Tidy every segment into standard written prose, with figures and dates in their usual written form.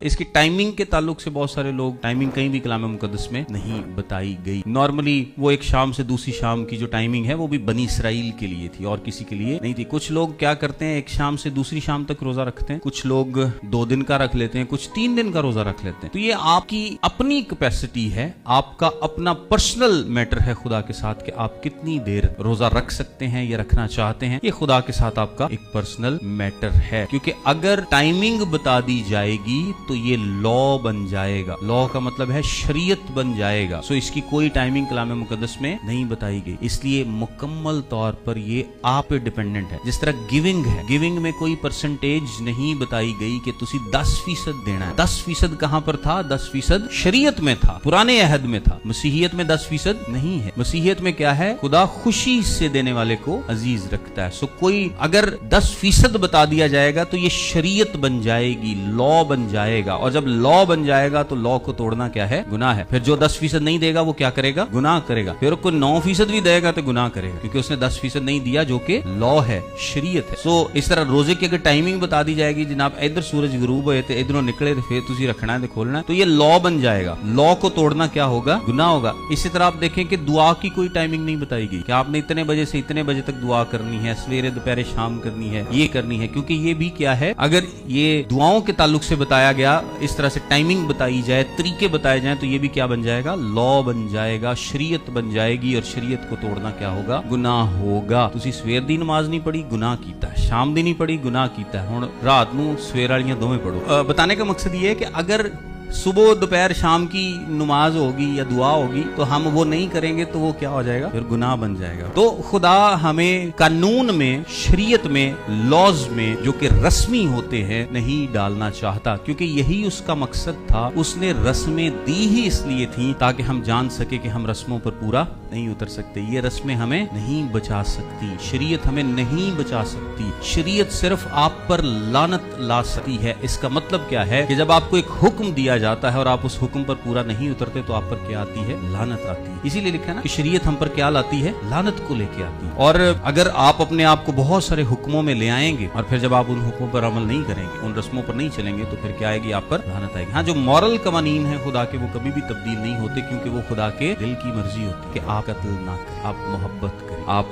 इसकी टाइमिंग के ताल्लुक से बहुत सारे लोग टाइमिंग कहीं भी कलाम मुकद्दस में नहीं बताई गई। नॉर्मली वो एक शाम से दूसरी शाम की जो टाइमिंग है वो भी बनी इसराइल के लिए थी और किसी के लिए नहीं थी। कुछ लोग क्या करते हैं, एक शाम से दूसरी शाम तक रोजा रखते हैं, कुछ लोग 2 दिन का रख लेते हैं, कुछ 3 दिन का रोजा रख लेते हैं। तो ये आपकी अपनी कैपेसिटी है, आपका अपना पर्सनल मैटर है खुदा के साथ कि आप कितनी देर रोजा रख सकते हैं या रखना चाहते हैं। ये खुदा के साथ आपका एक पर्सनल मैटर है, क्योंकि अगर टाइमिंग बता दी जाएगी तो ये लॉ बन जाएगा। लॉ का मतलब है शरीयत बन जाएगा। सो इसकी कोई टाइमिंग कलाम मुकद्दस में नहीं बताई गई, इसलिए मुकम्मल तौर पर ये आप पे डिपेंडेंट है। जिस तरह गिविंग है, गिविंग में कोई परसेंटेज नहीं बताई गई कि तुसी 10% देना है। 10% कहां पर था? 10% शरीयत में था, पुराने अहद में था। मसीहियत में 10% नहीं है। मसीहियत में क्या है? खुदा खुशी से देने वाले को अजीज रखता है। सो कोई अगर 10% बता दिया जाएगा तो ये शरीयत बन जाएगी, लॉ बन जाएगा। और जब लॉ बन जाएगा तो लॉ को तोड़ना क्या है? गुनाह है। फिर जो 10% नहीं देगा वो क्या करेगा? गुनाह करेगा। फिर कोई 9% भी देगा तो गुनाह करेगा, क्योंकि उसने 10% नहीं दिया जो कि लॉ है, शरीयत है। सो इस तरह रोजे की अगर टाइमिंग बता दी जाएगी, जनाब इधर सूरज गुरूब होए थे, इधरों निकले थे, फिर तुसी रखना है तो खोलना है, तो ये लॉ बन जाएगा। लॉ को तोड़ना क्या होगा? गुनाह होगा। इसी तरह आप देखें कि दुआ की कोई टाइमिंग नहीं बताई गई कि आपने इतने बजे से इतने बजे तक दुआ करनी है, सवेरे दोपहर शाम करनी है, ये करनी है। क्योंकि ये भी क्या है, अगर ये दुआओं के ताल्लुक से बताया गया, इस तरह से टाइमिंग बताई जाए, तरीके बताए जाएं, तो ये भी क्या बन जाएगा? लॉ बन जाएगा, शरीयत बन जाएगी। और शरीयत को तोड़ना क्या होगा? गुनाह होगा। तुसी सवेर दी नमाज नहीं पढ़ी, गुनाह कीता है। शाम दी नहीं पढ़ी, गुनाह कीता है। हुण रात नूं सवेर वालियां दोवें पढ़ो। बताने का मकसद ये है कि अगर सुबह दोपहर शाम की नमाज होगी या दुआ होगी तो हम वो नहीं करेंगे तो वो क्या हो जाएगा? फिर गुनाह बन जाएगा। तो खुदा हमें कानून में, शरीयत में, लॉज में जो कि रस्मी होते हैं नहीं डालना चाहता, क्योंकि यही उसका मकसद था। उसने रस्में दी ही इसलिए थी ताकि हम जान सके कि हम रस्मों पर पूरा नहीं उतर सकते। ये रस्में हमें नहीं बचा सकती, शरीयत हमें नहीं बचा सकती। शरीयत सिर्फ आप पर लानत ला सकती है। इसका मतलब क्या है कि जब आपको एक हुक्म दिया जाता है और आप उस हुक्म पर पूरा नहीं उतरते तो आप पर क्या आती है? लानत आती है। इसीलिए लिखा है ना कि शरीयत हम पर क्या लाती है? लानत को लेके आती है। और अगर आप अपने आप को बहुत सारे हुक्मों में ले आएंगे और फिर जब आप उन हुक्मों पर अमल नहीं करेंगे, उन रस्मों पर नहीं चलेंगे, तो फिर क्या आएगी? आप पर लानत आएगी। हाँ, जो मॉरल कवानीन है खुदा के, वो कभी भी तब्दील नहीं होते, क्योंकि वो खुदा के दिल की मर्जी होती है कि आप कत्ल ना करें, आप मोहब्बत करें, आप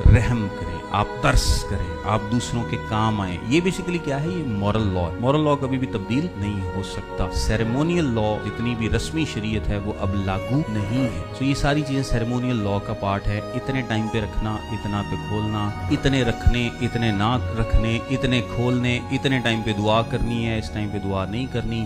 रहम करें, आप तरस करें, आप दूसरों के काम आए। ये बेसिकली क्या है? ये मॉरल लॉ है। मॉरल लॉ कभी भी तब्दील नहीं हो सकता। सेरेमोनियल लॉ, जितनी भी रस्मी शरीयत है, वो अब लागू नहीं है। तो ये सारी चीजें सेरेमोनियल लॉ का पार्ट है। इतने टाइम पे रखना, इतना पे खोलना, इतने रखने, इतने ना रखने, इतने खोलने, इतने टाइम पे दुआ करनी है, इस टाइम पे दुआ नहीं करनी।